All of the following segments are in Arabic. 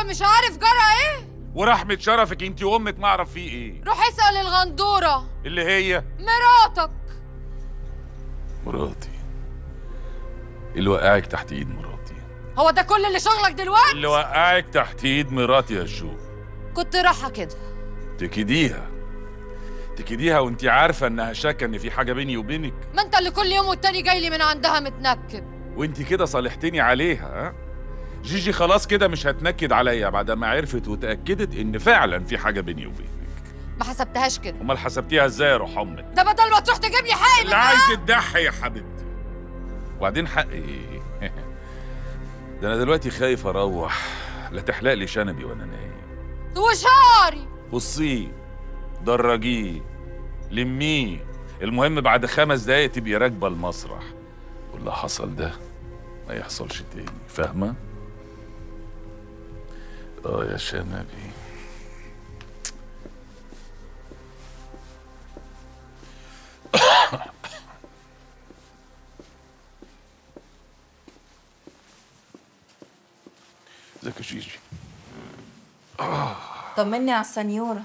مش عارف جرى ايه؟ ورحمة شرفك انت وامك ما اعرف فيه ايه. روح اسأل الغندورة اللي هي مراتك. مراتي؟ اللي وقعك تحت ايد مراتي. هو ده كل اللي شغلك دلوقتي؟ اللي وقعك تحت ايد مراتي يا شو. كنت رايحة كده تكديها وانت عارفة انها شاكة ان في حاجة بيني وبينك. ما انت اللي كل يوم والتاني جاي لي من عندها متنكد. وانت كده صالحتني عليها. ها جيجي خلاص كده مش هتنكد عليا بعد ما عرفت وتأكدت ان فعلا في حاجة بيني وبينك. ما حسبتهاش كده. امال حسبتيها ازاي يا روح امك؟ ده بدل ما تروح تجيب لي حقي اللي عايز تضحي يا حبيبتي. وبعدين حقي ايه؟ ده انا دلوقتي خايف اروح لا تحلق لي شنبي وانا نايم. وشعري بصيه، درجيه، لميه، المهم بعد 5 دقايق تبقي راكبه المسرح. واللي حصل ده ما يحصلش تاني، فاهمه؟ يا شنبي. ازيك يا جيجي؟ طمني على السنيورة.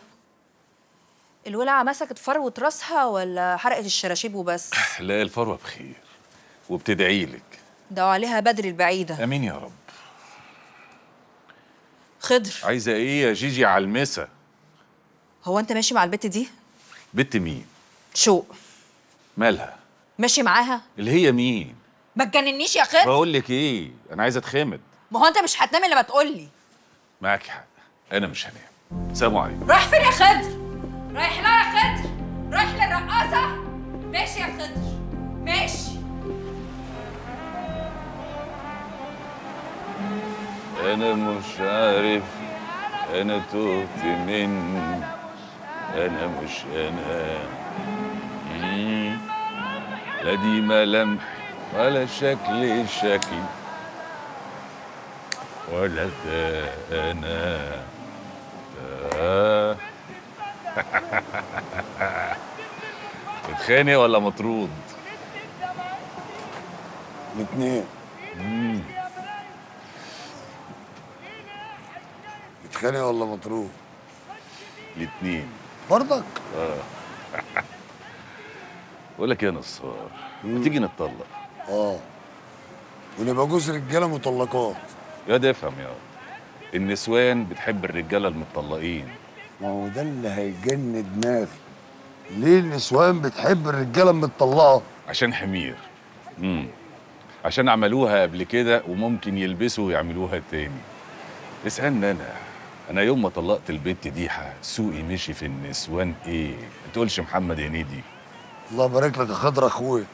الولعة مسكت فروة راسها ولا حرقت الشراشيب وبس؟ لا، الفروه بخير وبتدعي لك. دعوا عليها بدر البعيدة. امين يا رب. خضر، عايزه ايه يا جيجي على المسا؟ هو انت ماشي مع البت دي؟ بنت مين؟ شوق. مالها؟ ماشي معاها؟ اللي هي مين؟ ما تجننيش يا خضر. بقول لك ايه، انا عايز اتخمد. ما هو انت مش هتنام الا ما تقولي. معاكي حق، انا مش هنام. سلام عليكم. رايح فين يا خضر؟ رايح لها يا خضر؟ رايح للرقاصة؟ ماشي يا خضر، ماشي. انا مش عارف، انا تهت من، انا مش انا. لا دي ملامح ولا شكل ولا ده انا ده. متخانق ولا مطرود؟ الاتنين. متخانق ولا مطروح؟ الاتنين برضك؟ بقول لك يا نصار، ما تيجي نتطلق؟ ونبقى جوز رجاله مطلقات. يا ده افهم يا النسوان بتحب الرجاله المطلقين. ما هو ده اللي هيجن دماغي. ليه النسوان بتحب الرجاله المطلقه؟ عشان حمير. عشان عملوها قبل كده وممكن يلبسوا ويعملوها تاني. اسألني انا يوم ما طلقت البت دي سوقي مشي في النسوان ايه؟ ما تقولش محمد هنيدي. الله يبارك لك يا خضر اخويا.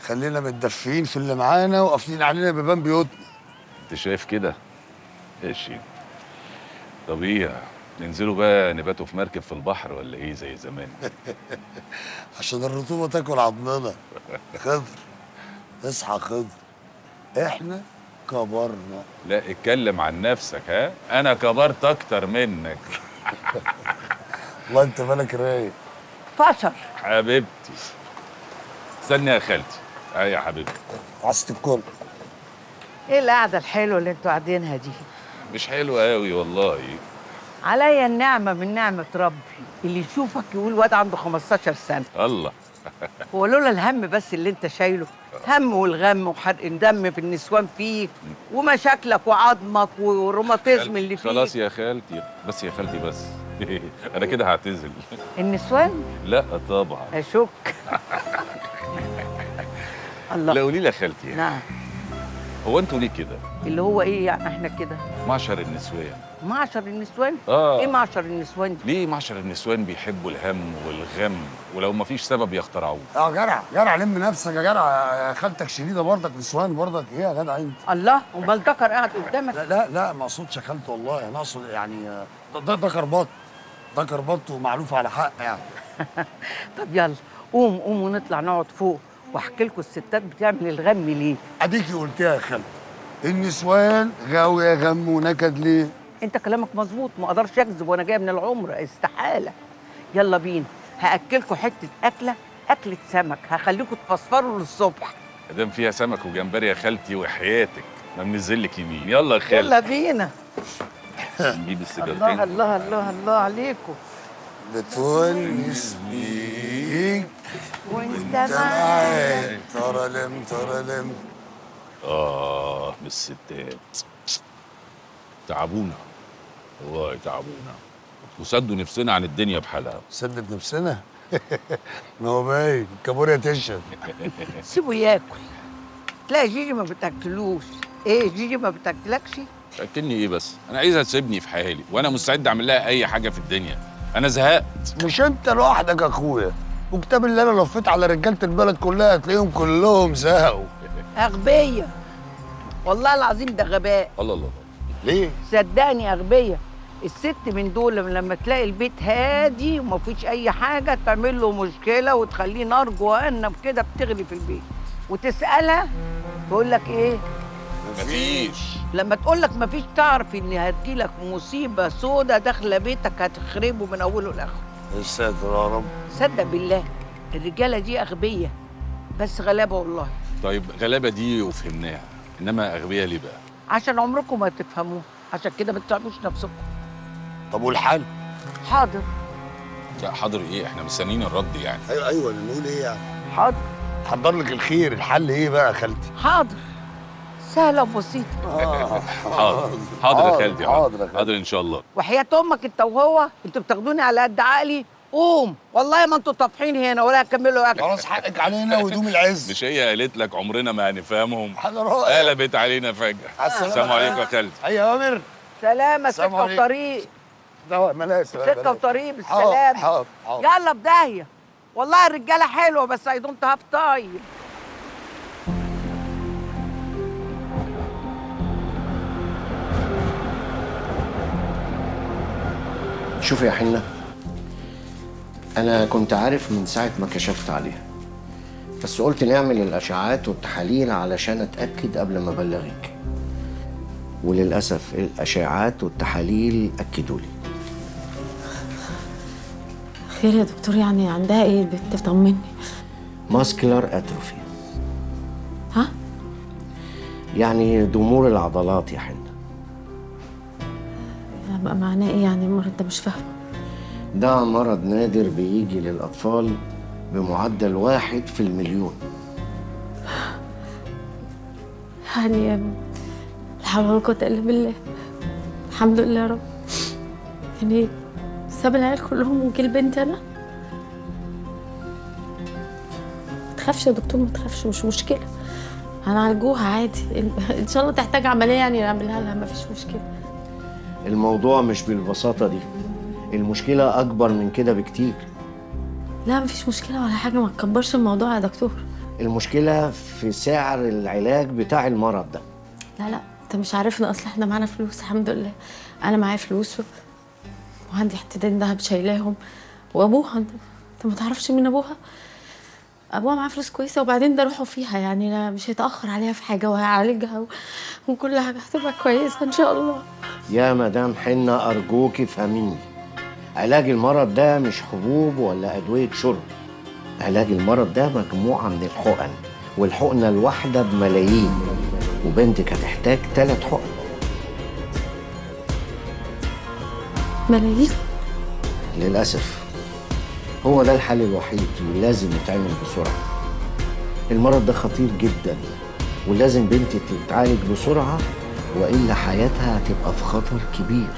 خلينا متدفيين في اللي معانا وقافلين علينا بيبان بيوتنا. انت شايف كده؟ ماشي. طب ايه، ننزلوا بقى نباتوا في مركب في البحر ولا ايه زي زمان؟ عشان الرطوبه تاكل عضمنا. خضر اصحى يا خضر، احنا كبرنا. لا اتكلم عن نفسك. ها انا كبرت اكتر منك. والله انت مالك رايق. فشر حبيبتي. استني يا خالتي. يا حبيبتي. عصت الكل. ايه القعده الحلوه اللي انتوا قاعدينها دي؟ مش حلوه قوي والله. عليا النعمه من نعمه ربي، اللي يشوفك يقول واد عنده 15 سنه. الله. هو لولا الهم بس اللي انت شايله، هم والغم وحرق الدم في النسوان فيك ومشاكلك وعظمك والروماتيزم اللي فيك. خلاص يا خالتي بس، يا خالتي بس. انا كده هعتزل. النسوان؟ لا طبعا. اشك. الله. لا قولي لي يا خالتي. نعم. هو انتوا ليه كده؟ اللي هو ايه يعني احنا كده؟ معشر النسوان. معشر النسوان؟ ايه معشر النسوان دي؟ ليه معشر النسوان بيحبوا الهم والغم ولو ما فيش سبب يخترعوه؟ يا جدع لم نفسك يا جدع. يا خالتك شديده برضك نسوان برضك. ايه يا جدع انت؟ الله، امال ذكر قاعد قدامك؟ لا ما اقصدش يا خالتي والله. انا اقصد يعني ده كرباط. ده كرباط ومعلوف على حق يعني. طب يلا قوم ونطلع نقعد فوق واحكي لكم الستات بتعمل الغم ليه. اديكي قلتيها يا خالتي. النسوان غاويه غم ونكد ليه؟ انت كلامك مظبوط، ما اقدرش اكذب وانا جايه من العمره، استحاله. يلا بينا، هاكلكم حته اكله سمك، هخليكم تفصفروا للصبح. ادام فيها سمك وجمبري يا خالتي وحياتك ما منزل لك يمين. يلا يا خالتي. يلا بينا. نجيب الله السيجارتين. الله الله الله عليكم. بتونس بيك وانت انت معايا. معاك ترلم ترلم. من الستات تعبونا، والله تعبونا وسدوا نفسنا عن الدنيا بحالها. سدد نفسنا. ما هو باين كابوريا تشهد. سيبه ياكل. تلاقي جيجي ما بتاكلوش. ايه جيجي ما بتاكلكش؟ تاكلني ايه بس؟ انا عايزها تسيبني في حالي وانا مستعد اعمل لها اي حاجه في الدنيا. انا زهقت. مش انت لوحدك يا اخويا، وكتاب اللي انا لفيت على رجاله البلد كلها هتلاقيهم كلهم زهقوا. اغبيه. والله العظيم ده غباء. الله الله. ليه؟ صدقني اغبيه. الست من دول لما تلاقي البيت هادي وما فيش اي حاجه تعمل له مشكله وتخليه نار جهنم كده بتغلي في البيت، وتسالها تقول لك ايه؟ مفيش. لما تقول لك مفيش تعرف ان هتجيلك مصيبه سودة داخله بيتك هتخربه من اوله لاخره. يا ساتر يا رب. صدق بالله الرجاله دي اغبيه، بس غلابه والله. طيب غلابه دي وفهمناها، انما اغبياء ليه بقى؟ عشان عمركم ما تفهموه، عشان كده ما تتعبوش نفسكم. طب والحل؟ حاضر. لا حاضر ايه؟ احنا مستنيين الرد يعني. ايوه نقول ايه يعني؟ حاضر. حضر لك الخير. الحل ايه بقى يا خالتي؟ حاضر. سهله وبسيطه. حاضر يا خالتي. حاضر حاضر ان شاء الله. وحياه امك انت وهو انتوا بتاخدوني على قد عقلي. قوم والله ما انتوا طافحين هنا ولا هكملوا اكل. خلاص حقك علينا ودوم العز. مش هي قالت لك عمرنا ما هنفهمهم؟ حضرات قلبت علينا فجأة. السلام عليكم يا خالتي. اي اوامر. سلامه. السلام سكه عليكم. وطريق. ده ملاس. سكه وطريق بالسلامه. حاضر حاضر. يلا بدايه. والله الرجاله حلوه بس اي دونت هاف تايم. شوفي يا حنة، أنا كنت عارف من ساعة ما كشفت عليها، بس قلت نعمل الأشعاعات والتحاليل علشان أتأكد قبل ما أبلغك. وللأسف الأشعاعات والتحاليل أكدوا لي. خير يا دكتور؟ يعني عندها ايه البنت؟ طمني. ماسكولار أتروفي. ها؟ يعني ضمور العضلات يا حنة. بقى معناه ايه يعني المرض ده؟ مش فاهمه. ده مرض نادر بيجي للأطفال بمعدل 1 في المليون. يعني لا حول ولا قوه الا بالله. الحمد لله يا رب. يعني ساب العيال كلهم وجه بنتي انا. ما تخافش يا دكتور، ما تخافش، مش مشكله، هنعالجوها عادي. ان شاء الله تحتاج عمليه يعني نعملها لها، ما فيش مشكله. الموضوع مش بالبساطة دي، المشكلة أكبر من كده بكتير. لا مفيش مشكله ولا حاجه، ما تكبرش الموضوع يا دكتور. المشكلة في سعر العلاج بتاع المرض ده. لا لا، انت مش عارفنا اصلا، احنا معانا فلوس الحمد لله. انا معايا فلوس وعندي حتتين دهب شايلاهم، وابوها انت ما تعرفش مين ابوها. ابوها معاه فلوس كويسه، وبعدين ده روحوا فيها يعني، لا مش هيتاخر عليها في حاجه، وهيعالجها وكل حاجه هتبقى كويسه ان شاء الله. يا مدام حنة أرجوكي فهميني، علاج المرض ده مش حبوب ولا أدوية شرب. علاج المرض ده مجموعة من الحقن، والحقنة الواحدة بملايين، وبنتك هتحتاج 3 حقن. ملايين؟ للأسف هو ده الحل الوحيد ولازم يتعمل بسرعة. المرض ده خطير جدا ولازم بنتك تتعالج بسرعة، وإلا حياتها هتبقى في خطر كبير.